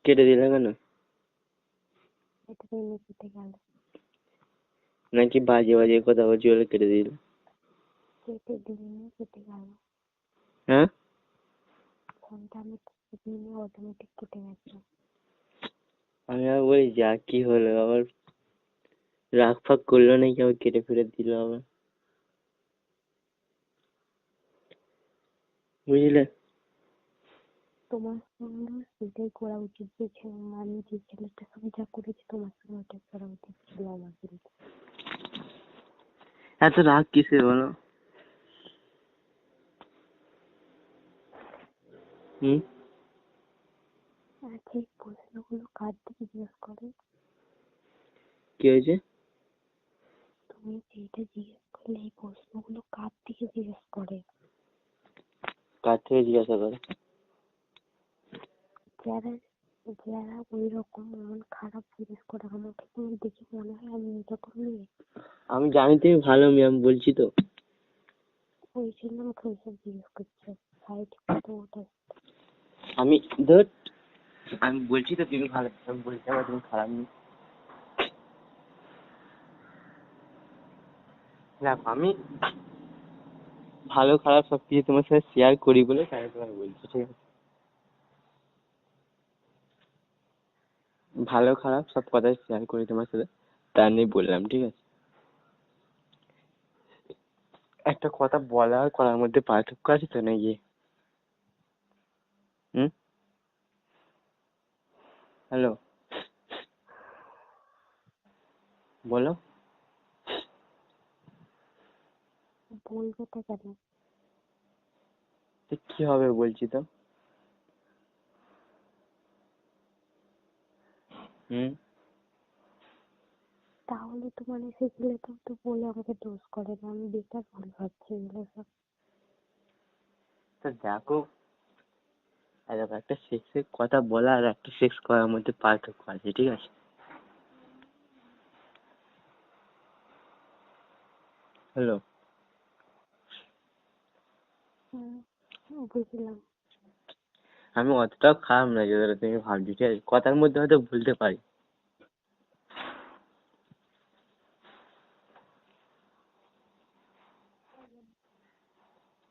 কেটে দিলে কেন? এটা এমনি কেটে গেল। নাকি বাজে বাজে কথা বলছি বলে কেটে দিল? কেটে দিলে কেটে গেল। হ্যাঁ, ফোনটা আমি কেটে দিলে অটোমেটিক কেটে গেছে। আমি আবার বলি যা কি হলো, আবার রাগ ফাগ করলো নাকি আবার কেটে ফেরত দিল আবার, বুঝলে? তোমার সঙ্গে সেটাই করা উচিত ছিল। আমি যে ছেলেটার সঙ্গে যা করেছি তোমার সঙ্গে ওটা করা উচিত ছিল আমার কিন্তু। এত রাগ কিসে বলো? আচ্ছা, এই প্রশ্নগুলো কার থেকে জিজ্ঞেস করে? কি হয়েছে? তুমি যেটা জিজ্ঞেস করলে এই প্রশ্নগুলো কার থেকে জিজ্ঞেস করে? কার থেকে জিজ্ঞাসা করে? যারা যারা ওই রকম মন খারাপ জিজ্ঞেস করে। আমাকে তুমি দেখে মনে হয় আমি এরকম মেয়ে? আমি জানি তুমি ভালো মেয়ে, আমি বলছি তো। ওই জন্য আমাকে ওইসব জিজ্ঞেস করছে। সাইড কত ওটা। আমি ধর, আমি বলছি তো তুমি ভালো, আমি বলছি আবার তুমি খারাপ মেয়ে। দেখো, আমি ভালো খারাপ সব কিছু তোমার সাথে শেয়ার করি বলে তাই তোমাকে বলছি, ঠিক আছে? ভালো খারাপ সব কথাই শেয়ার করি তোমার সাথে, তার নিয়ে বললাম, ঠিক আছে? একটা কথা বলা আর করার মধ্যে পার্থক্য আছে তো নাকি? হুম, হ্যালো, বলো। বলবে তো কেন? তো কি হবে বলছি তো? হুম, তাহলে তো মানে সে ছেলেটা তো বলে আমাকে দোষ করে না। আমি বেকার ভুল ভাবছি এগুলো সব। তো দেখো, আর দেখো, একটা সেক্সের কথা বলা আর একটা সেক্স করার মধ্যে পার্থক্য আছে, ঠিক আছে? হ্যালো, বুঝলাম। আমি অতটাও খারাপ না যতটা তুমি ভাবছো, ঠিক আছে? কথার মধ্যে হয়তো ভুলতে পারি।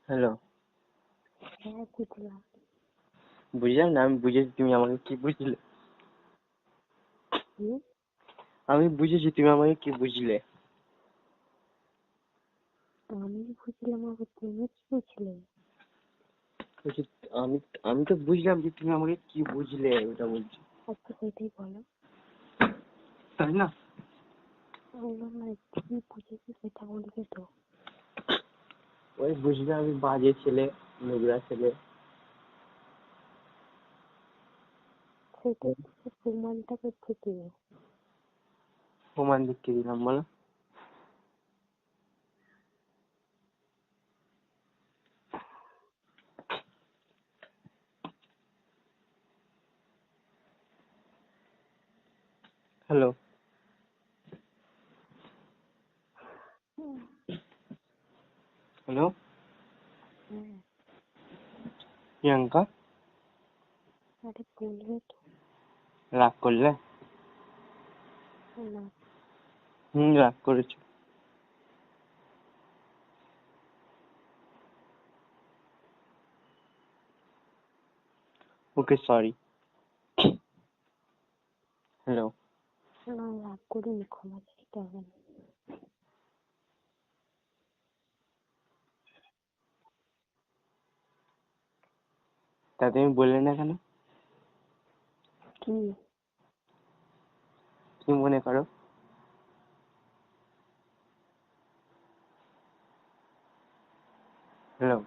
হ্যালো, হ্যাঁ, বুঝলাম। বুঝলাম না, আমি বুঝেছি তুমি আমাকে কি বুঝলে। হুম? আমি বুঝেছি তুমি আমাকে কি বুঝলে। আমি বুঝলাম, আবার তুমি কি বুঝলে? বলছি, আমি আমি তো বুঝলাম যে তুমি আমাকে কি বুঝলে, ওটা বলছি। আচ্ছা, সেটাই বলো। তাই না? বললাম না, কি বুঝেছি সেটা বলবে তো। ওই বুঝলে আমি বাজে ছেলে, নোংরা ছেলে। সেটা প্রমাণটা করছে কে? প্রমাণ দেখিয়ে দিলাম, বলো। হ্যালো, হ্যালো, হ্যাঁ। প্রিয়াঙ্কা, আরে বলবে তো। রাগ করলে? না। রাগ করেছো। ওকে, সরি। হ্যালো, না, রাগ করিনি, ক্ষমা চাইতে হবে না। তা তুমি বললে না কেন? কি? কি মনে করো? হ্যালো,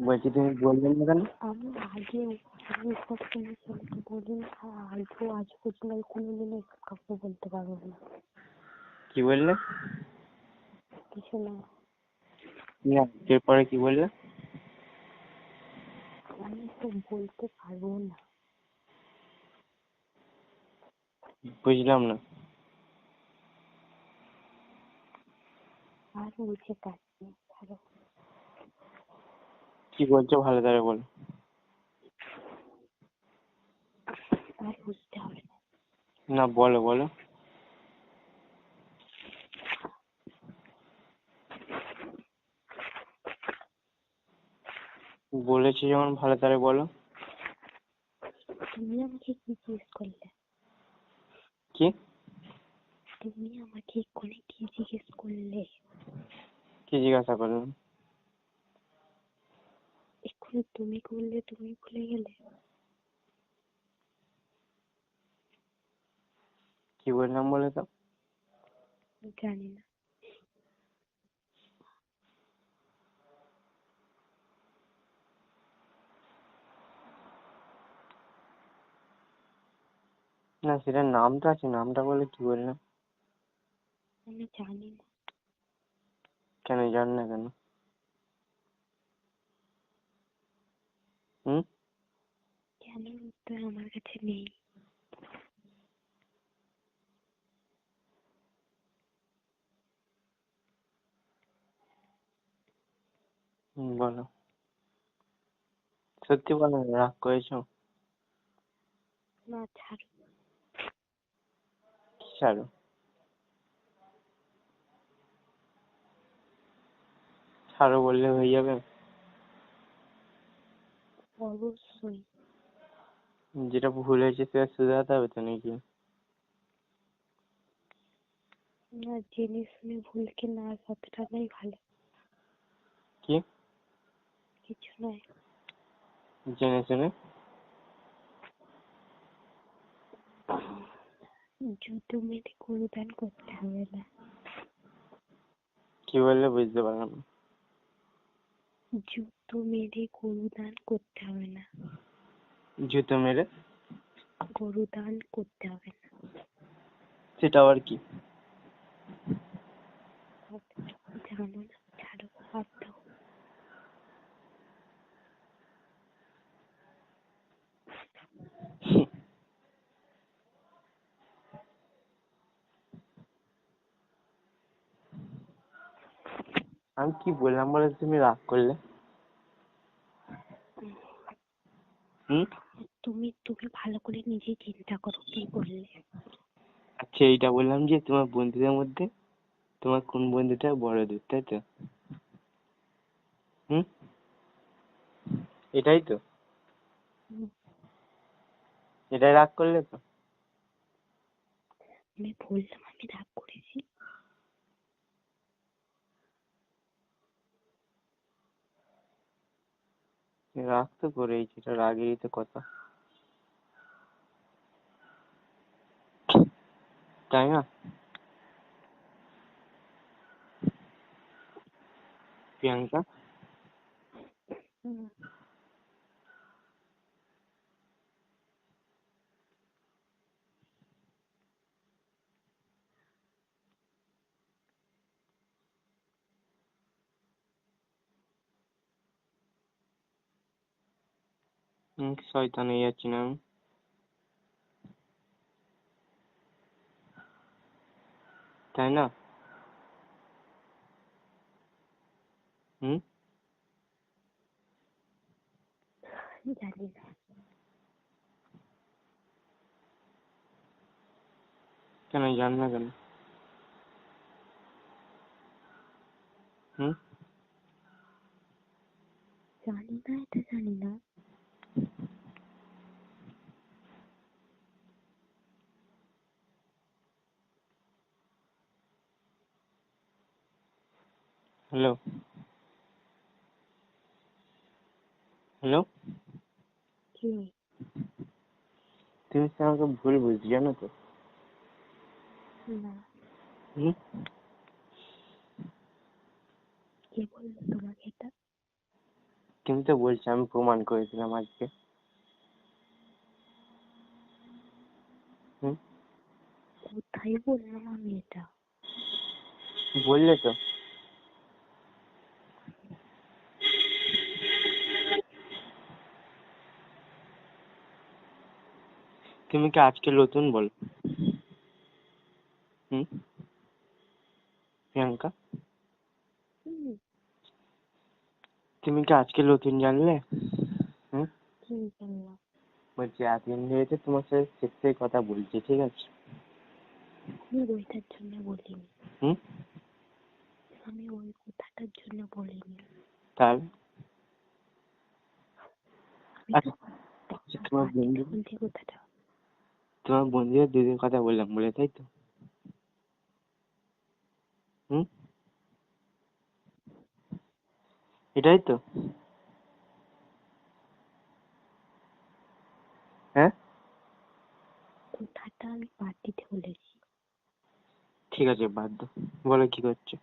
বলছি তুমি বললে না কেন? আমি আগে আমি এসব কোনো ছেলেকে বলিনি, আর আজ পর্যন্ত আমি কোনোদিন এসব কাউকে বলতে পারবো না। কি বললে? কিছু না। না, এরপরে কি বললে? আমি এসব বলতে পারবো না। বুঝলাম না। আর বুঝে কাজ নেই, ছাড়ো। কি বলছো ভালো করে বলো। না, বলো বলো। বলেছি যখন ভালো করে বলো। তুমি আমাকে কি জিজ্ঞেস করলে? কি? তুমি আমাকে এক্ষুনি কি জিজ্ঞেস করলে? কি জিজ্ঞাসা করলাম? এক্ষুনি তুমি করলে, তুমি ভুলে গেলে। কি বললাম বলে তো? জানি না। না, সেটার নাম তো আছে, নামটা বলে কি বললাম? আমি জানি না। কেন জান না কেন? হুম? কেন উত্তর আমার কাছে নেই। বলো। সত্যি বলো, রাগ করেছো? না, ছাড়ো। কি ছাড়ো? ছাড়ো বললে হয়ে যাবে? অবশ্যই। যেটা ভুল হয়েছে সেটা শুধরাতে হবে তো নাকি? না, জেনে শুনে ভুলকে না সাথটাই ভালো। কি? কিছু নয়। জেনে শুনে? জুতো মেরে গরুদান করতে হবে না। কি বললে বুঝতে পারলাম না। জুতো মেরে গরুদান করতে হবে না। জুতো মেরে গরুদান করতে হবে না। সেটা আবার কি? জানো না, ছাড়ো, বাদ দাও। আমি কি বললাম বলে তুমি রাগ করলে? হুম? তুমি তুমি ভালো করে নিজেই চিন্তা করো কি বললে। আচ্ছা, এইটা বললাম যে তোমার বন্ধুদের মধ্যে তোমার কোন বন্ধুটা বড় দুধ, তাই তো? হুম? এটাই তো? এটাই রাগ করলে তো? আমি বললাম আমি রাগ করেছি? রাগ তো করেইছি, এটা রাগেরই তো কথা, তাই না প্রিয়াঙ্কা? হুম। শয়তান হয়ে যাচ্ছি না আমি? তাই না? হুম? জানি না। কেন জান না কেন? হুম? জানি না, এটা জানি না। হ্যালো? হ্যালো? কি? তুমি তো আমাকে ভুল বুঝছি, জানো তো? না। হুম? কে বললো তোমাকে এটা? তুমি তো বলছো, আমি প্রমাণ করে দিলাম আজকে। হুম? কোথায় বললাম আমি এটা? বললে তো। তুমি কি আজকে নতুন বলো? হুম? প্রিয়াঙ্কা, হুম। তুমি কি আজকে নতুন জানলে? হুম? কি জানলাম? বলছি এতদিন ধরে তো তোমার সাথে সেক্সের কথা বলছি, ঠিক আছে? আমি ওইটার জন্য বলিনি, হুম? আমি ওই কথাটার জন্য বলিনি। তাহলে আমি আচ্ছা, তো আচ্ছা, তোমার বন্ধু, বলছি কথাটা। তোমার বন্ধুদের দিদির কথা বললাম বলে, তাই তো? হুম? এটাই তো? হ্যাঁ, কথাটা আমি পার্টিতে বলেছি। ঠিক আছে, বাদ দাও। বলো কি করছো?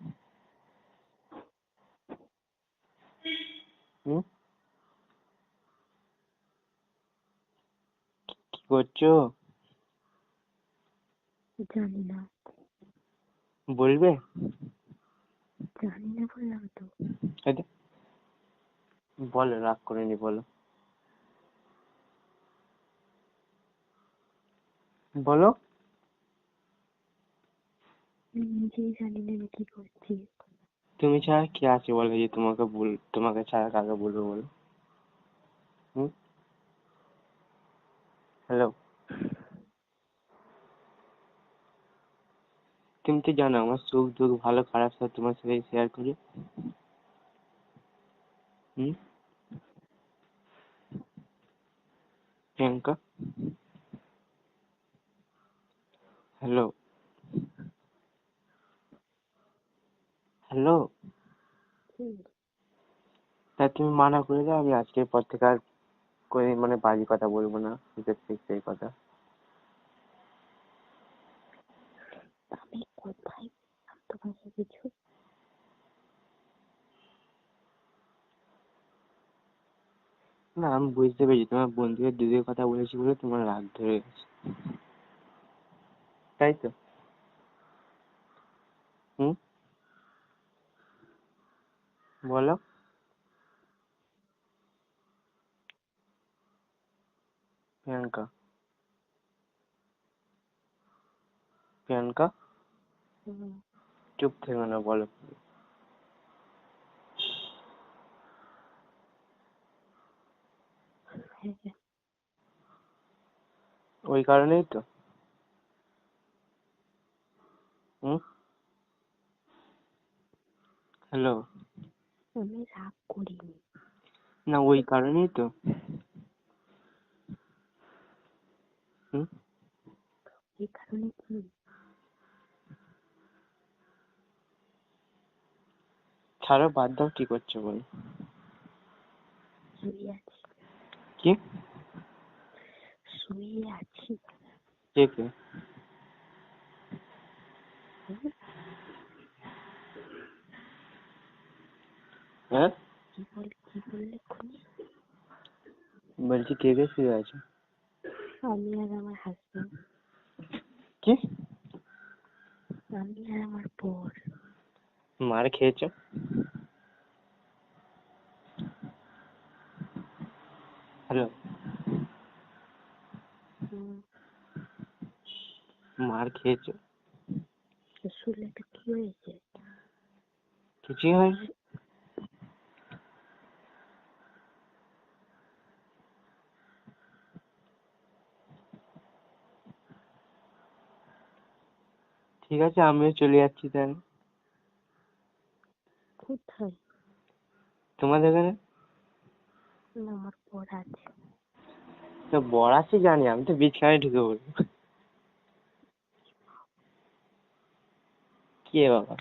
হুম? কি করছো? জানি না, বলবে? জানি না বললাম তো। এই তো, বলো, রাগ করেনি, বলো। বলো। আমি নিজেই জানি না আমি কি করছি। তুমি ছাড়া কে আছে বলো, যে তোমাকে ছাড়া কাকে বলবো, বলো? হুম? হ্যালো? তুমি তো জানো আমার সুখ দুঃখ ভালো খারাপ সব তোমার সাথে শেয়ার করি। হুম? প্রিয়াঙ্কা, হ্যালো? হ্যালো? হুম, তা তুমি মানা করে দাও, আমি আজকের পর থেকে আর কোনোদিন মানে বাজে কথা বলবো না, সেই কথা। আমি কোথায় বললাম তোমাকে কিছু? না, আমি বুঝতে পেরেছি তোমার বন্ধুদের দিদির কথা বলেছি বলে তোমার রাগ ধরে গেছে, তাই তো? হুম? বলো। প্রিয়াঙ্কা, প্রিয়াঙ্কা, হুম, চুপ থেকো না, বলো। হ্যাঁ, ওই কারণেই তো। হুম? হ্যালো? আমি রাগ করিনি। না, ওই কারণেই তো। হুম? এই কারণে কি? ছাড়ো, বাদ দাও, কি করছো বলো। শুয়ে আছি, কি? শুয়ে আছি। কে কে? হুম, হ্যাঁ, কি বললে খুনি? বলছি কে কে শুয়ে আছে? আমি আর আমার হাজবেন্ড, কি? আমি আর আমার বর। মার খেয়েছো? হ্যালো? হুম, মার খেয়েছো? তো শুনলে তো কি হয়েছে? কিছুই হয়নি। ঠিক আছে, আমিও চলে যাচ্ছি তাহলে। কোথায়? তোমাদের এখানে? না, আমার বর আছে। তো বর আছে জানি, আমি তো বিছানায় ঢুকে পড়বো। কে বাবা?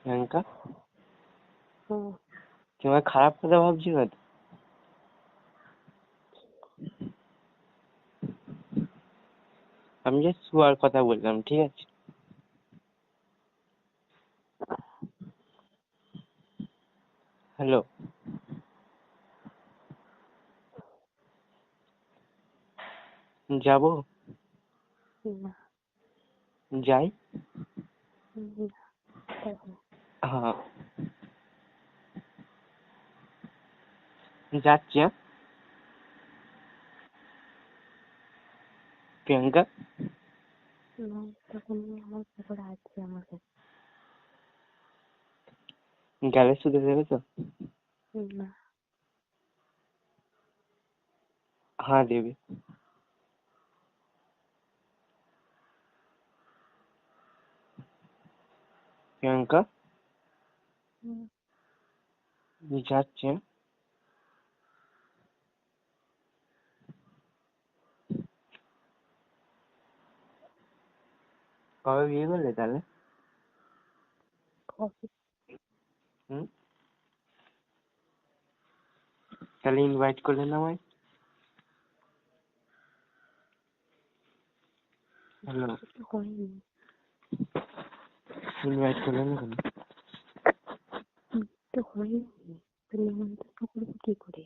প্রিয়াঙ্কা, হুম, তোমার খারাপ কথা ভাবছি না তো? আমি জাস্ট শোয়ার কথা বললাম, ঠিক আছে? হ্যালো? যাবো? না, যাই? না, দেখো, হ্যাঁ, যাচ্ছি। হ্যাঁ, প্রিয়াঙ্কা, না, তখন আমার বর আছে আমাকে। গেলে শুধু দেবে তো? না, हाँ देवी। प्रियंका যাচ্ছে। কবে বিয়ে করলে তাহলে? হুম, তাহলে ইনভাইট করলে না আমায়? হ্যালো, হয়নি, ইনভাইট করলে না কেন? তো হয়নি, নিমন্ত্রণ করবো কি করে?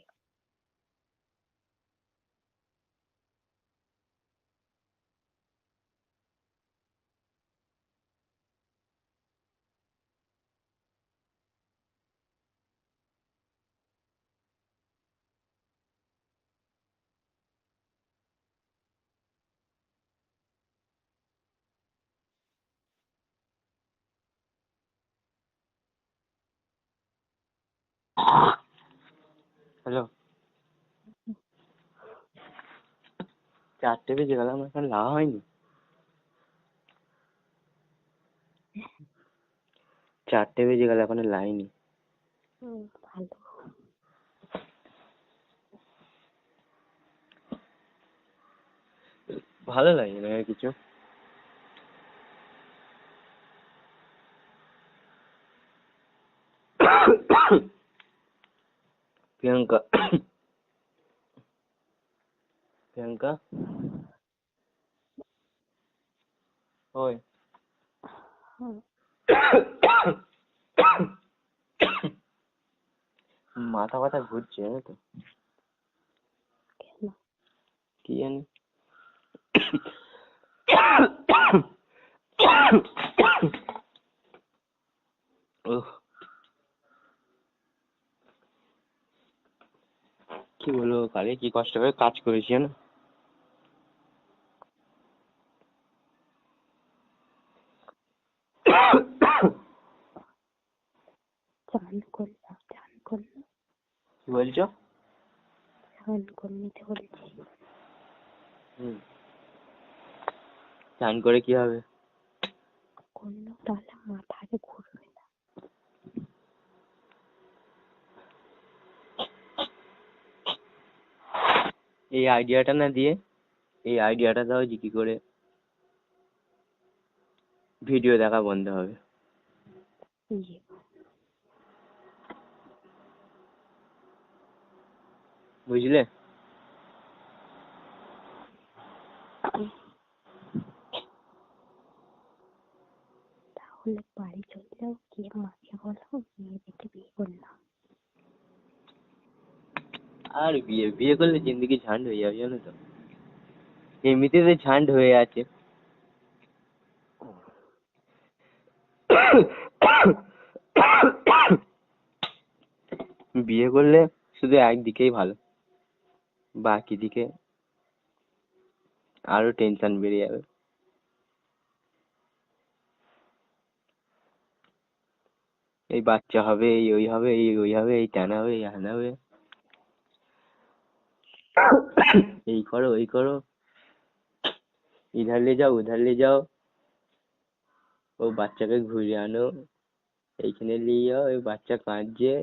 হ্যালো, 4টে বেজে গেল, আমার এখন লাওয়া হয়নি। 4টে বেজে গেল, এখনো লাইনি। ভালো। ভালো লাগে না আর কিছু। প্রিয়াঙ্কা, প্রিয়াঙ্কা, ওই মাথা ব্যথা ঘুরছে, জানো তো? কেন? কি জানি। উহ, কি বলবো, কালকে কি কষ্ট করে কাজ করেছি জানো? চান করলাম, চান করলাম, কি বলছো? চান করে নিতে বলেছি। চান করে কি হবে? করলো তাহলে মাথা আগে ঘুরবে না। এই আইডিয়াটা না দিয়ে এই আইডিয়াটা দাও যে কি করে ভিডিও দেখা বন্ধ হবে। ইয়ে, বুঝলে? তাহলে বাড়ি চলে যাও, গিয়ে মাকে বলো মেয়ে দেখে বিয়ে করলাম। আর বিয়ে বিয়ে করলে জিন্দগি ঝান্ড হয়ে যাবে, জানো তো? এমনিতে তো ঝান্ড হয়ে আছে। বিয়ে করলে শুধু একদিকেই ভালো, বাকি দিকে আরো টেনশন বেড়ে যাবে। এই বাচ্চা হবে, এই ওই হবে, এই ওই হবে, এই ট্যান হবে, এই হ্যান হবে, এই করো ওই করো, ইধার লে যাও উধার লে যাও, ও বাচ্চাকে ঘুরিয়ে আনো, এইখানে নিয়ে যাও, ওই বাচ্চা কাঁদছে,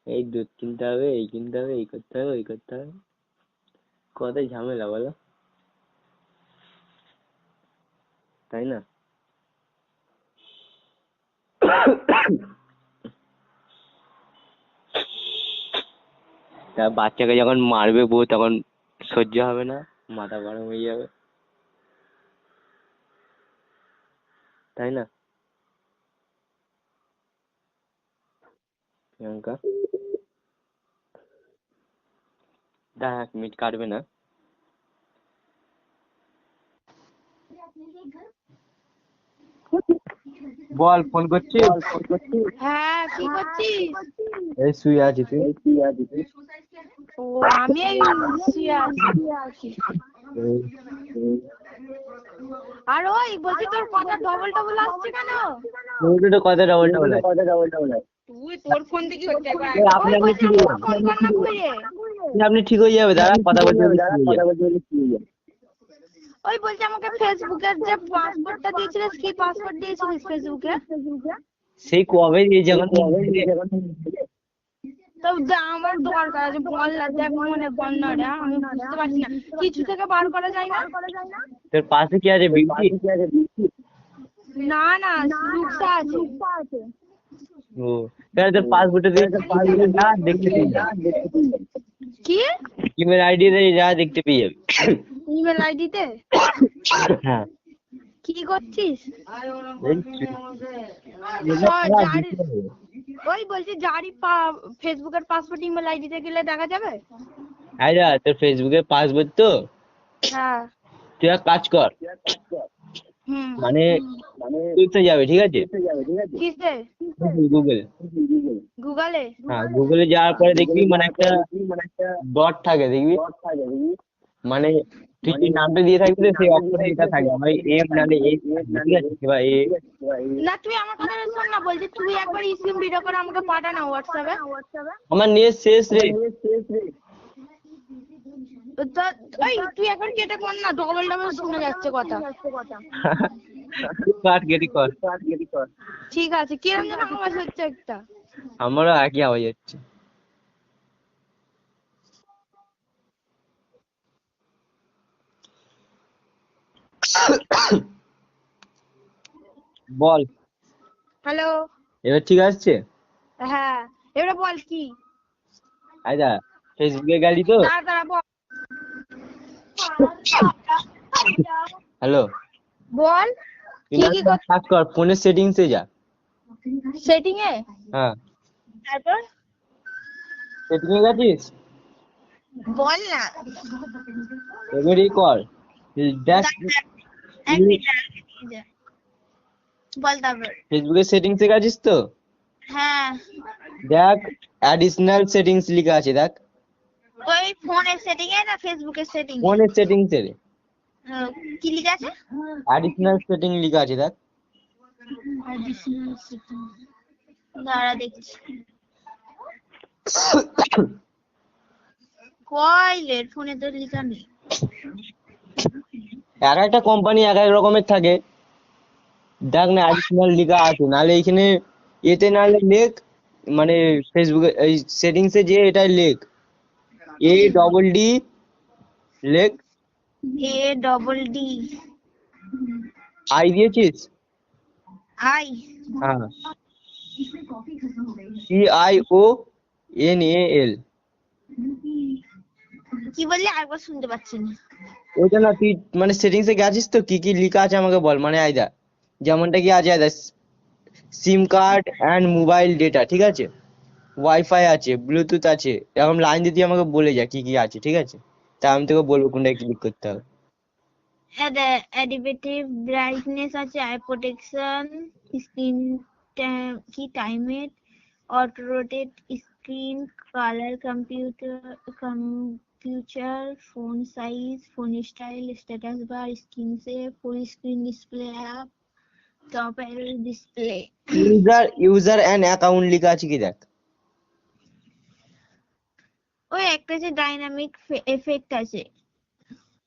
এই দুধ কিনতে হবে, এই কিনতে হবে, এই করতে হবে, ওই করতে হবে, কত ঝামেলা বলো, তাই না? তা বাচ্চাকে যখন মারবে বউ, তখন সহ্য হবে না, মাথা গরম হয়ে যাবে, তাই না প্রিয়াঙ্কা? 1 মিনিট কাটবে না। বল, ফোন করছিস? হ্যাঁ, কি করছিস? এই শুয়ে আছি, তুই? ও, আমি এই শুয়ে আছি। আর ওই বলছি, তোর কথা ডবল ডবল আসছে কেন? কথা ডবল ডবল আছে। তুই তোর ফোন থেকে হচ্ছে, আপনি ওই আপনি বলছি কি ফোন কর না ঘুরে। আপনি ঠিক হয়ে যাবে, দাঁড়া কথা বলতে বলতে ঠিক হয়ে যাবে। ওই বলছি আমাকে ফেসবুকের যে পাসওয়ার্ডটা দিয়েছিলিস, কি পাসওয়ার্ড দিয়েছিলিস ফেসবুকে? সেই কবে দিয়ে যখন তো আমার দরকার আছে, বল না, দেখ মনে কর না রে, আমি বুঝতে পারছি না কিছু থেকে বার করা যায় না। তোর পাশে কি আছে বিউটি? না না, লুকসা আছে। ও তাহলে তোর পাসবুকটা দিয়ে যা দেখতে পেয়ে যাবে, কি ইমেল আইডি দিয়ে যা দেখতে পেয়ে যাবে। ইমেল আইডিতে হ্যাঁ কি করছিস? এই ওই বলছি জারি ফেসবুকের পাসওয়ার্ড ইমেল আইডিতে গেলে দেখা যাবে? আইরা তোর ফেসবুকের পাসবুক তো, হ্যাঁ। তুই এক কাজ কর, হুম। মানে তুই যাবে, ঠিক আছে, কিসে? গুগলে? হ্যাঁ গুগলে যাওয়ার পরে দেখবি মানে একটা ডট থাকে, দেখবি মানে তুই যে নামটা দিয়ে থাকবি তো সেই অক্ষরে এটা থাকবে, মানে এম নালে এ, ঠিক আছে, কিংবা এ। না তুই আমার কথা শোন না, বলছি তুই একবার স্ক্রিন ভিডিও করে আমাকে পাঠা না হোয়াটসঅ্যাপে। আমার নেট শেষ রে। ওই তুই একবার কেটে কর না, ডবল ডবল শুনে যাচ্ছে কথা। কাট কেটে কর। ঠিক আছে, কিরম যেন আওয়াজ হচ্ছে একটা। আমারও একই আওয়াজ হচ্ছে। বল। হ্যালো। এবার ঠিক আসছে? হ্যাঁ এবারে বল কি? আচ্ছা ফেসবুকে গেলি তো? দাঁড়া বল। হ্যালো বল কি কি কাজ কর, ফোনের সেটিংসে যা। সেটিং এ? হ্যাঁ তারপর সেটিং এ গেছিস? বল না। এবারে কর, দেখ এক মিনিট বল তারপর। ফেসবুকের সেটিংসে গেছিস তো? হ্যাঁ। দেখ অ্যাডিশনাল সেটিংস লেখা আছে, দেখ। ওই ফোনের সেটিং এ না ফেসবুকের সেটিং? ফোনের সেটিংসে রে কি লেখা আছে? অ্যাডিশনাল সেটিং লেখা আছে, দেখ। দাঁড়া দেখছি। কয়লের ফোনে তো লেখা নেই। এক একটা কোম্পানি এক এক রকমের থাকে, দেখ না অ্যাডিশনাল লেখা আছে, নাহলে এখানে এতে নাহলে লেখ, মানে ফেসবুকে এই সেটিংসে যে এটাই লেখ ADD লেখ। ADD আই দিয়েছিস? আই? হ্যাঁ CIONAL। কি বললি আরেকবার শুনতে পাচ্ছি না। ওইটা না, তুই মানে সেটিংসে গেছিস তো, কি কি লেখা আছে আমাকে বল, মানে আইদা যেমনটা কি আছে, আইদা SIM card and mobile data, ঠিক আছে, ওয়াইফাই আছে, ব্লুটুথ আছে, এরকম লাইন দিয়ে তুই আমাকে বলে যা কি কি আছে, ঠিক আছে, তা আমি তোকে বলবো কোনটায় ক্লিক করতে হবে। অ্যাডিটিভ ব্রাইটনেস আছে, আই প্রোটেকশন, স্ক্রিন কি টাইমের, auto rotate screen, colour, computer, phone size, phone style, status bar, screen save, full screen display app, top display. User and account লেখা আছে কি দেখ। ওই একটা যে ডাইনামিক এফেক্ট আছে।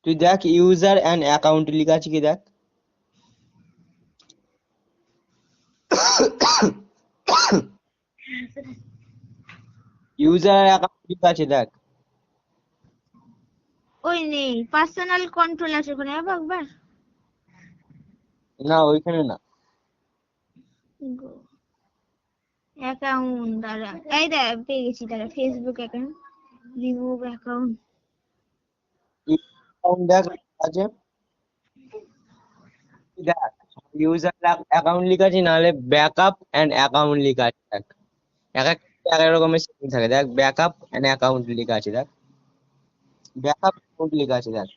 তুই দেখ ইউজার এন্ড অ্যাকাউন্ট লেখা আছে কি দেখ। ইউজার অ্যাকাউন্ট লেখা আছে দেখ। ওই নেই, পার্সোনাল কন্ট্রোল আছে ওখানে, একবার না ওইখানে না, অ্যাকাউন্ট দ্বারা এই দেখ পেয়ে গেছি, দাঁড়া Facebook account, remove account. Account দেখ আছে দেখ, ইউজার অ্যাকাউন্ট লেখা আছে, নাহলে ব্যাকআপ এন্ড অ্যাকাউন্ট লেখা আছে দেখ। এক এক রকমের সেটিং থাকে, দেখ ব্যাকআপ এন্ড অ্যাকাউন্ট লেখা আছে দেখ, ব্যাকআপ অ্যাকাউন্ট লেখা আছে দেখ।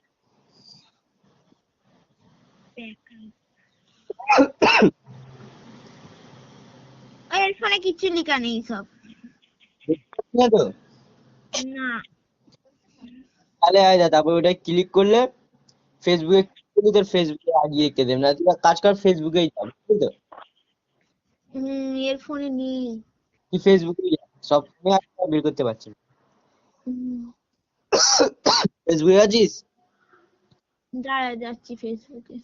এর ফোনে কিছু লেখা নেই সব। না তো না তাহলে আয় যা, তারপর ওটা ক্লিক করলে ফেসবুকে তোর ফেসবুকে আগিয়ে রেখে দেবে, না তুই এক কাজ কর ফেসবুকেই যা, বুঝলি তো, এর ফোনে নেই। তুই ফেসবুকেই যা, সব ফোনে বের করতে পারছিস না। ফেসবুকে আছিস? দাঁড়া যাচ্ছি ফেসবুকে।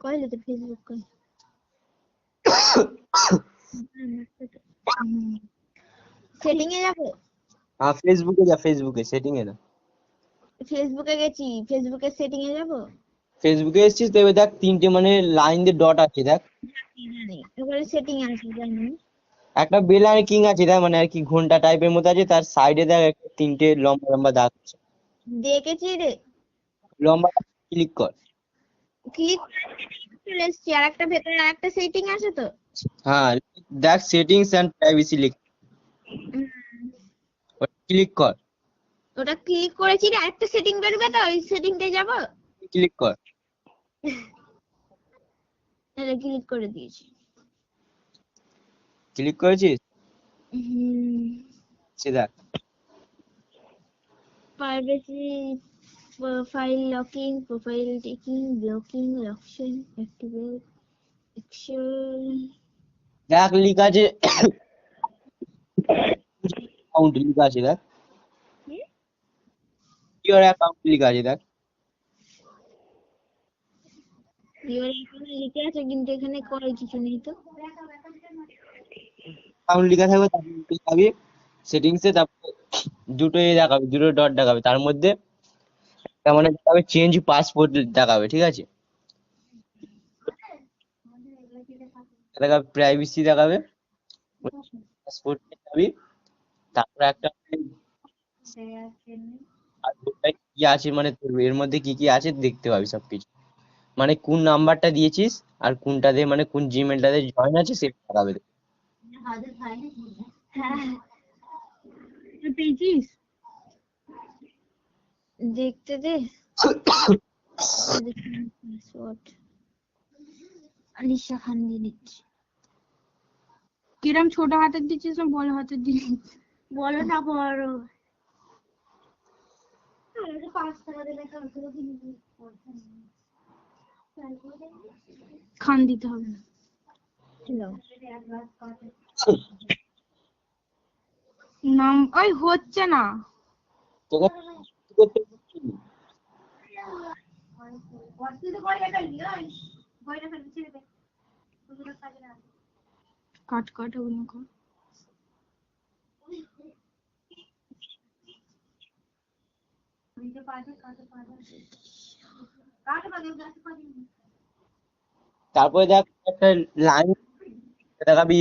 কইলে তো ফেসবুক কই। সেটিং এ যাবো। হ্যাঁ ফেসবুকে যা, ফেসবুকে সেটিং এ না। ফেসবুকে গেছি, ফেসবুকের সেটিং এ যাবো। ফেসবুকে এসেছিস তো এবার দেখ তিনটে মানে লাইন দিয়ে ডট আছে দেখ, জানি এবারে সেটিং আছে জানি। একটা বেল আর কিং আছে দেখ, মানে আর কি ঘন্টা টাইপের মতো আছে, তার সাইডে দেখ একটা তিনটে লম্বা লম্বা দাগ আছে, দেখেছি রে। লম্বা ক্লিক কর। ক্লিক চলে এসছি, আর একটা ভেতরে আর একটা সেটিং আছে তো। হ্যাঁ দেখ সেটিংস এন্ড প্রাইভেসি লিখ, ক্লিক কর। ওটা ক্লিক করেছি রে, আরেকটা সেটিং বেরোবে তো, ওই সেটিংটায় যাবো। ক্লিক কর। এটা ক্লিক করে দিয়েছি। ক্লিক করেছিস? সে দেখ privacy, profile locking, profile taking, blocking, option, activate, action. দেখ লিখা আছে অ্যাকাউন্ট লিখা আছে দেখ, ইওর অ্যাকাউন্ট লিখা আছে দেখ। ইওর অ্যাকাউন্ট লিখে আছে কিন্তু এখানে করার কিছু নেই তো। অ্যাকাউন্ট লিখা থাকবে, তারপর যাবি সেটিংসে, তারপর দুটো দেখাবে, দুটো ডট দেখাবে, তার মধ্যে তার মানে দেখাবে চেঞ্জ পাসপোর্ট দেখাবে, ঠিক আছে? দেখাবে প্রাইভেসি দেখাবে, পাসপোর্ট যাবি, তারপর একটা আর ওটায় কি আছে মানে তোর এর মধ্যে কি কি আছে দেখতে পাবি সবকিছু, মানে কোন নাম্বারটা দিয়েছিস আর কোনটাতে মানে কোন জিমেলটাতে জয়েন আছে সেটা দেখাবে। পেয়েছিস? দেখতে দে। আলিশা খান দিয়ে দিচ্ছি। কিরম ছোট হাতের দিচ্ছিস না বড় হাতের দিচ্ছিস? বলো না বড়। খান দিতে হবে না। নাম ওই হচ্ছে না। তোকে কি করতে বলছি? কাট কাট ওগুলো কর। তারপরে দেখ একটা লাইন দেখাবি,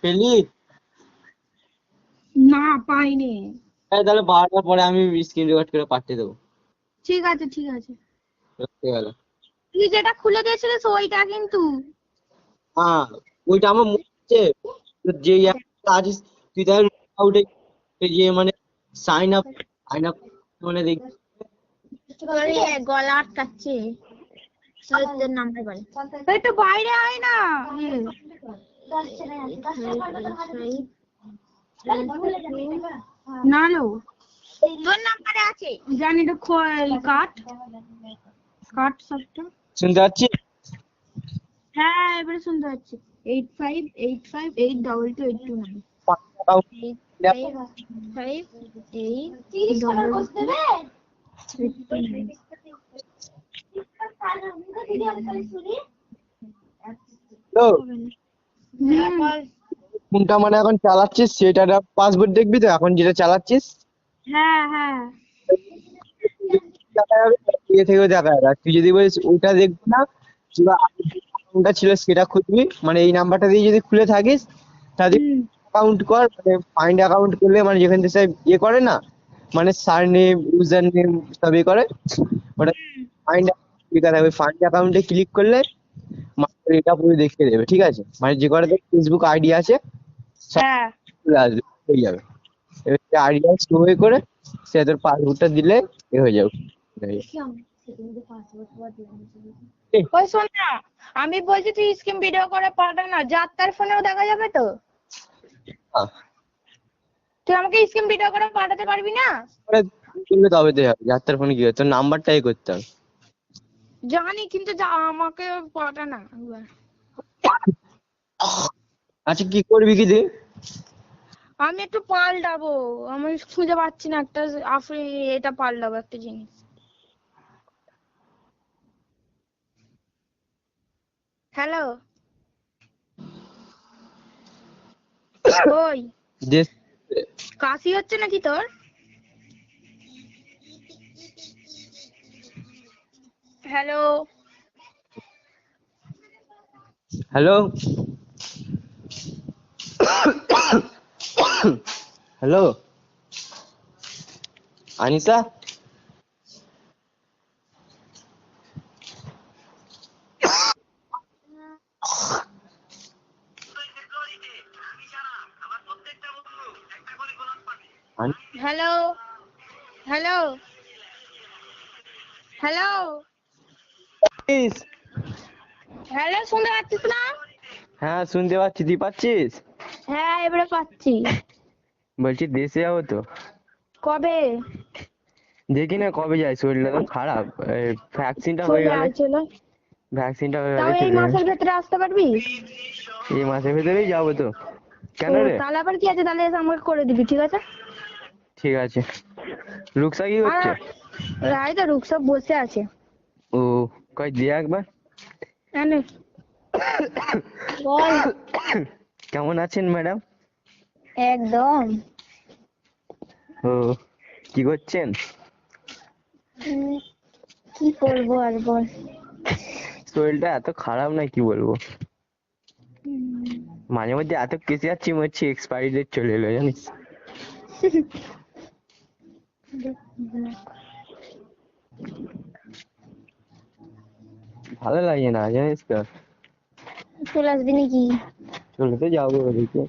পেলি? না পাইনি। তাহলে 12টার পরে আমি স্ক্রিন রেকর্ড করে পাঠিয়ে দেবো। ঠিক আছে ঠিক আছে। হয়ে গেল। তুই যেটা খুলে দিয়েছিলিস ওইটা কিন্তু। হ্যাঁ ওইটা আমার মনে হচ্ছে, যে আছিস তুই তাহলে আউটে যে মানে সাইন আপ মানে দেখ গলা আটকাচ্ছে। নাম্বার বলে এই তো বাইরে আয় না। না লো তোর নাম্বারে আছে। জানি তো কাট কাট সবটা। শুনতে পাচ্ছিস? হ্যাঁ এবারে শুনতে পাচ্ছি। 8585822829 কোনটা মানে এখন চালাচ্ছিস সেটা পাসওয়ার্ড দেখবি তো, এখন যেটা চালাচ্ছিস হ্যাঁ হ্যাঁ দেখা যাবে, ইয়ে থেকেও দেখা যাবে। আর তুই যদি বলিস ওইটা দেখবি না, কিংবা কোনটা ছিল সেটা খুঁজবি, মানে এই নাম্বারটা দিয়ে যদি খুলে থাকিস তাহলে অ্যাকাউন্ট কর, মানে ফাইন্ড অ্যাকাউন্ট করলে মানে যেখান থেকে সব ইয়ে করে না, মানে সার নেম ইউজার নেম সব ইয়ে করে, ওটা ফাইন্ড লেখা থাকবে, ফাইন্ড অ্যাকাউন্টে ক্লিক করলে মানে এটা পুরো দেখিয়ে দেবে, ঠিক আছে? মানে যে কটা ফেসবুক আইডি আছে সব হ্যাঁ চলে আসবে, হয়ে যাবে। এবার আইডিয়া স্টো করে সে তোর পাসওয়ার্ডটা দিলে এ হয়ে যাবে। ওই শোন না, আমি বলছি তুই স্ক্রিন ভিডিও করে পাঠা না, যার তার ফোনেও দেখা যাবে তো? তুই আমাকে স্ক্রিন ভিডিও করে পাঠাতে পারবি না? কিনবে তবে তো হবে, যাত্রার ফোনে কি হয়, তোর নাম্বারটাই করতে হবে। জানি, কিন্তু যা আমাকে পাঠা না একবার। আচ্ছা কি করবি কি তুই? আমি একটু পাল্টাবো, আমি খুঁজে পাচ্ছি না একটা এটা পাল্টাবো একটা জিনিস। হ্যালো, ওই যে কাশি হচ্ছে নাকি তোর? Hello, hello hello Anisa, hello, hello, hello, Anis? Hello, শুনতে পাচ্ছিস না? হ্যাঁ শুনতে পাচ্ছি, তুই পাচ্ছিস? হ্যাঁ এবারে পাচ্ছি। বলছি দেশে যাবো তো, কবে? দেখি না কবে যাই, শরীরটা তো খারাপ। ভ্যাকসিনটা হয়ে চলে গেলে, আয়, চলো। ভ্যাকসিনটা হয়ে তাও গেলে এই চলে যাবে। মাসের ভেতরে আসতে পারবি? এই মাসের ভেতরেই যাবো তো। কেন ও, রে? তাহলে আবার কি আছে, তাহলে এসে আমাকে করে দিবি, ঠিক আছে? ঠিক আছে। রুকসা কি হচ্ছে? রাই তো রুক সব বসে আছে। ও কই দিয়ে একবার। এনে বল। কেমন আছেন ম্যাডাম? একদম। ও কি করছেন? কি করবো আর বল। শরীরটা এত খারাপ না, কি বলবো, মাঝে মধ্যে এত কেসে যাচ্ছি মনে হচ্ছে এক্সপায়ারি ডেট চলে এলো, জানিস? ভালো লাগে না, জানিস তো। চলে আসবি নাকি? চলে তো যাবো ওদিকে।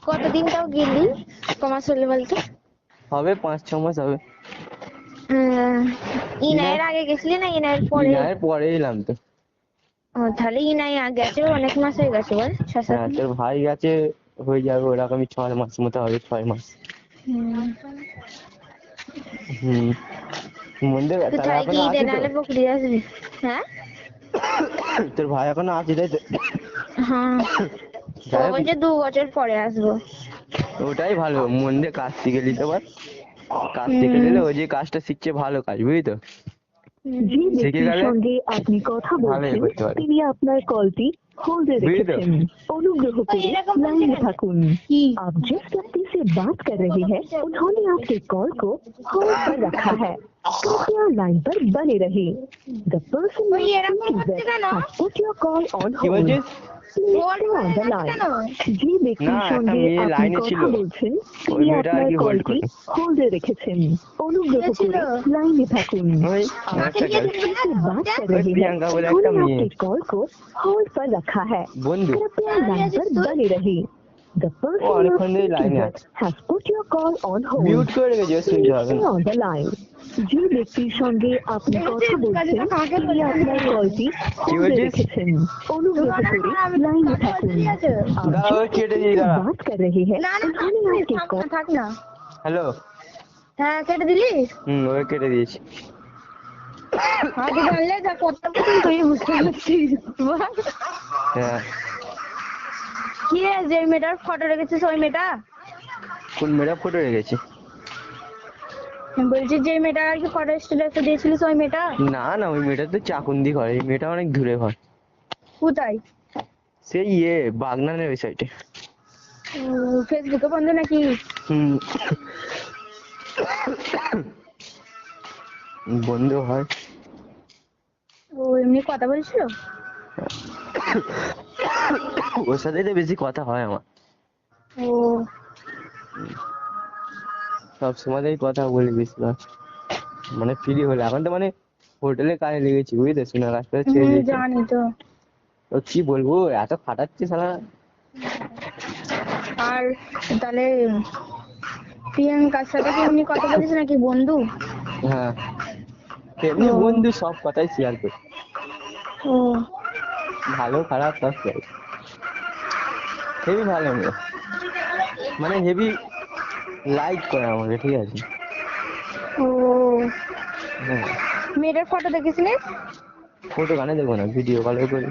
কতদিন তাও গেলি? কমাস হলে বলতো? হবে 5-6 মাস হবে। ইনায়ের আগে গেছিলি না ইনায়ের পরে? ইনায়ের পরে এলাম তো। ও তাহলে ইনাই আগে গেছে, অনেক মাস হয়ে গেছে বল, 6-7 হ্যাঁ মাস। তোর ভাই গেছে, হয়ে যাবে ওরকমই 6 মাস মতো হবে, 6 মাস। মন্দির তুই তাহলে তাই কি এখনো ঈদে আছে তো? নাহলে বকরি আসবি? হ্যাঁ তোর ভাই এখনো আছে তাই তো? হ্যাঁ, ও যাই হোক, বলছে 2 বছর পরে আসবো। ওটাই ভালো, মন দিয়ে কাজ শিখে নিতে পার। কাজ শিখে নিলে ওই যে কাজটা শিখছে, ভালো কাজ, বুঝলি তো। যে শিখে ব্যক্তির গেলে সঙ্গে আপনি কথা ভালোই বলছেন করতে পারবে, তিনি আপনার কলটি होल्ड बुझली तो? রেখেছেন। অনুগ্রহ করে লাইনে থাকুন। आप जिस व्यक्ति से बात कर रहे हैं उन्होंने आपके कॉल को होल्ड पर रखा है। कृपया लाइन पर बने रहिए। द पर्सन ওই এরকম হচ্ছে কেন? put your call on কি hold। বলছিস? Hold Please stay on the করে line। কেন? যে ব্যক্তির না, একটা সঙ্গে মেয়ে আপনি লাইনে ছিল, কথা বলছেন ওই তিনি মেয়েটা আর আপনার কি হোল্ড কলটি করে। হোল্ডে রেখেছেন। অনুগ্রহ কে ছিল? করে লাইনে থাকুন। ওই आप একটা जिस व्यक्ति से बात कर रहे हैं प्रियंका बोले একটা उन्होंने মেয়ে, आपके कॉल को होल्ड पर रखा है। বন্ধু। कृपया लाइन पर बने रहिए। The ও person you অনেকক্ষণ are ধরে speaking লাইনে with আছে, has put your call on hold। Mute করে রেখেছে, শুনতে Please হবে stay না। on the line। যে ব্যক্তির সঙ্গে আপনি কথা বলছেন তিনি আপনার কলটি হোল্ডে বলছিস? রেখেছেন। অনুগ্রহ করে লাইনে থাকুন। आप দাঁড়া, ওই जिस কেটে व्यक्ति দিয়ে से দাঁড়া। बात कर रहे हैं না না उन्होंने आपके থাক कॉल না, থাক না। হ্যালো। হ্যাঁ কেটে দিলি? ওই কেটে দিয়েছি। আগে জানলে যা করতাম তুই বুঝতে পারছিস। হ্যাঁ, কি রে, যে মেয়েটার ফটো রেখেছিস ওই মেয়েটা? কোন মেয়েটা ফটো রেখেছে? বলছি যে মেয়েটা আর কি ফটো স্ট্যাটাসে দিয়েছিলিস ওই মেয়েটা? না না, ওই মেয়েটা তো চাকুন্দি ঘর, এই মেয়েটা অনেক দূরে ঘর, কোথায়? সেই বাগনানের ওই সাইডে। ফেসবুকে বন্ধু নাকি? বন্ধু হয়। ও এমনি কথা বলছিল? ওর সাথে তো বেশি কথা হয় আমার, ও সব সময়তেই কথা বলি বেশিরভাগ, মানে ফ্রি হলে। এখন তো মানে হোটেলে কাজে লেগেছি, বুঝলি, সোনার কাজটা ছেড়ে দিয়েছি। জানি তো। তো কি বলবো, এত খাটাচ্ছে সারা। আর তাহলে প্রিয়াঙ্কার সাথে কি এমনি কথা বলিস নাকি বন্ধু? হ্যাঁ এমনি ও। বন্ধু সব কথাই শেয়ার করি, ও ভালো খারাপ সব শেয়ার। হেভি ভালো মেয়ে, মানে হেভি লাইক করে আমাকে, ঠিক আছে। ও হ্যাঁ, মেয়েটার ফটো দেখিসনি? ফটো গানে দেখবো না, ভিডিও কলে করি।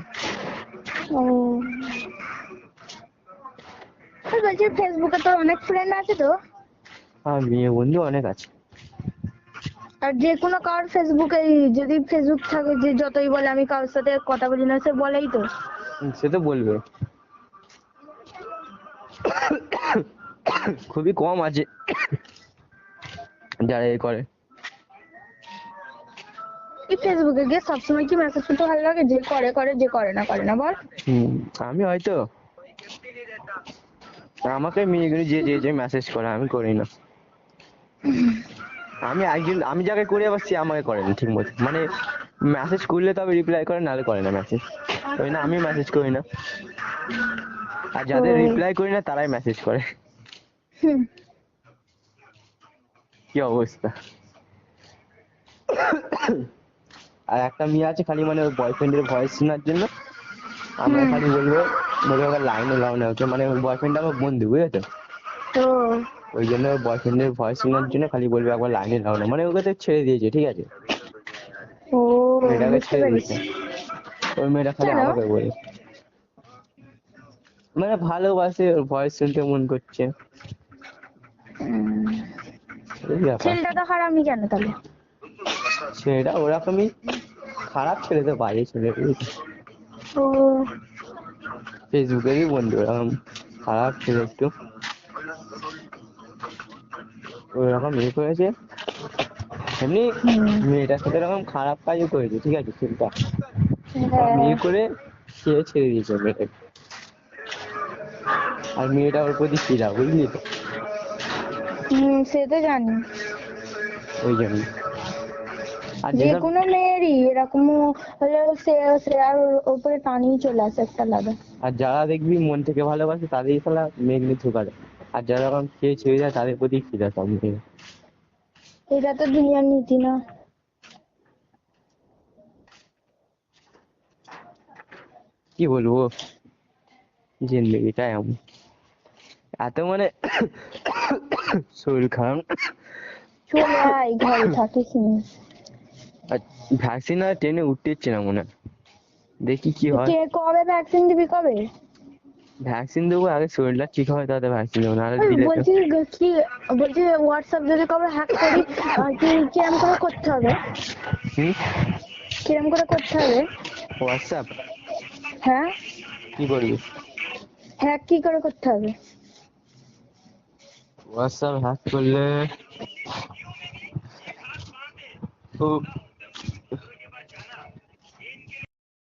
ও আর বলছি ফেসবুকে তোর অনেক ফ্রেন্ড আছে তো? আর মেয়ে বন্ধু অনেক আছে। আর যে কোনো কারোর ফেসবুকে যদি ফেসবুক থাকে, যে যতই বলে আমি কারোর সাথে কথা বলি না, সে বলেই তো। সে তো বলবে, খুবই কম আছে যারা এ করে। এই ফেসবুকে গিয়ে সবসময় কি মেসেজ করতে ভালো লাগে? যে করে করে, যে করে না বল। আমি হয়তো, আমাকে মেয়েগুলো যে যে যে মেসেজ করে আমি করি না। আমি যাকে করি আবার সে আমাকে করে না ঠিক মতো, মানে মেসেজ করলে তবে রিপ্লাই করে, নাহলে করে না মেসেজ। ওই না, আমি মেসেজ করি না, আর যাদের ও। রিপ্লাই করি না তারাই মেসেজ করে। হুম। কি অবস্থা। আর একটা মেয়ে আছে খালি, মানে ওর বয়ফ্রেন্ডের ভয়েস শোনার জন্য আমরা হুম। খালি বলবো, ওকে লাইনে লাও না ওকে, মানে ওর বয়ফ্রেন্ড আমার বন্ধু, বুঝেছো। তো ওই জন্য ওর বয়ফ্রেন্ডের ভয়েস শোনার জন্য খালি বলবো একবার লাইনে লাও না, মানে ওকে তো ছেড়ে দিয়েছে, ঠিক আছে। ও মেয়েটাকে বুঝতে ছেড়ে দিয়েছে, পেরেছি। ওই মেয়েটা খালি কেন? আমাকে বলে, মানে ভালোবাসে, ওর ভয়েস শুনতে মন করছে, উম, এই ব্যাপার। ছেলেটা তো হারামি কেন তাহলে? ছেলেটা ওরকমই, খারাপ ছেলে তো, বাজে ছেলে, ও ফেসবুকেরই বন্ধু, ওরকম খারাপ ছেলে একটু, ওরকম ইয়ে করেছে এমনি। হুম। মেয়েটার সাথে এরকম খারাপ কাজও করেছে, ঠিক আছে ছেলেটা, হ্যাঁ। বিয়ে করে সে ছেড়ে দিয়েছে মেয়েটাকে, আর মেয়েটা ওর প্রতি ফিরা, বুঝলি তো, সে তো জানি। ওই জন্য। আর যে যেসব, কোনো মেয়েরই এরকম হলে সে সে আর ওর উপরে টানই চলে আসে একটা আলাদা। আর যারা দেখবি মন থেকে ভালোবাসে তাদেরই খেলা মেঘনি ধোকা দেয়, আর যারা এরকম খেয়ে ছেড়ে যায় তাদের প্রতি ফিরা সব মেয়ে। এটা তো দুনিয়ার নীতি না। কি বলবো, জিন্দগিটা এমন, এত মানে শরীর খারাপ। চলে আয়, ঘরে থাকিস নি। আর ভ্যাকসিন আর ট্রেনে উঠতে ইচ্ছে না মনে হয়, দেখি কি হয়। কবে ভ্যাকসিন দিবি কবে? ভ্যাকসিন দেবো আগে, শরীরটা ঠিক হয় তাতে ভ্যাকসিন দেবো, নাহলে ওই দিলে তো। বলছি কি, বলছি হোয়াটসঅ্যাপ যদি কবে হ্যাক করি, কি কিরম করে করতে হবে? হুম, কিরম করে করতে হবে? হোয়াটসঅ্যাপ হ্যাঁ, কি করবি? হ্যাক কি করে করতে হবে? হোয়াটসঅ্যাপ হ্যাক করলে খুব